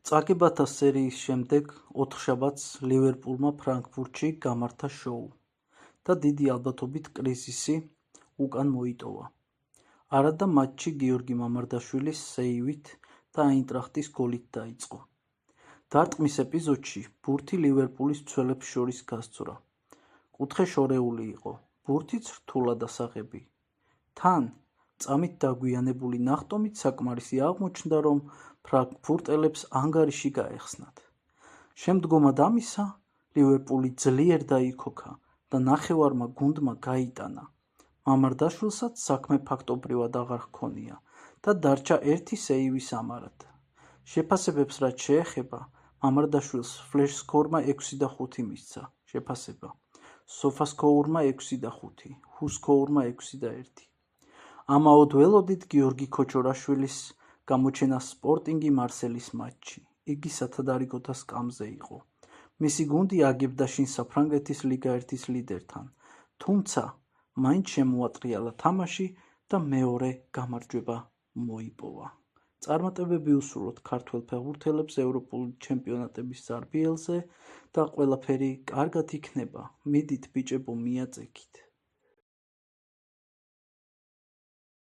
წაგებათა სერიის შემდეგ ოთხშაბათს ლივერპულმა ფრანკფურტში გამართა შოუ და დიდი ალბათობით კრიზისი უკან მოიტოვა. არადა მატჩი გიორგი მამარდაშვილის სეივით და აინტრახტის გოლით დაიწყო. დარტყმის ეპიზოდში ბურთი ლივერპულის მცველებს შორის გასწვրա. კუთხე შორეული იყო, ბურთიც რთულად ასაღები. თან წამით დაგვიანებული ნახტომით საკმარისი აღმოჩნდა, რომ ფრანკფურტელებს ანგარიში გაეხსნათ. შემდგომად ამისა ლივერპული ძლიერ დაიქოქა და ნახევარმა გუნდმა გაიტანა. მამარდაშვილსაც საქმე ფაქტობრივად აღარ ჰქონია და დარჩა ერთი სეივის ამარად. შეფასებებს რაც შეეხება, მამარდაშვილს ფლეშსკორმა 6.5 მისცა შეფასება, სოფასკოურმა 6.5, ჰუსკოურმა 6.1. ამაოდ ველოდით გიორგი ქოჩორაშვილის გამოჩენა სპორტინგი მარსელის მატჩი. იგი სათადარიგოთა სკამზე იყო. მისი გუნდი აგებდა შინ საფრანგეთის ლიგა 1-ის ლიდერთან, თუმცა მაინც შემოატრიალა თამაში და მეორე გამარჯვება მოიპოვა. წარმატებები უსურვოთ ქართველ ფეხბურთელებს ევროპული ჩემპიონატების ზარბიელზე და ყველაფერი კარგად იქნება. მიდით ბიჭებო, მიაწექით.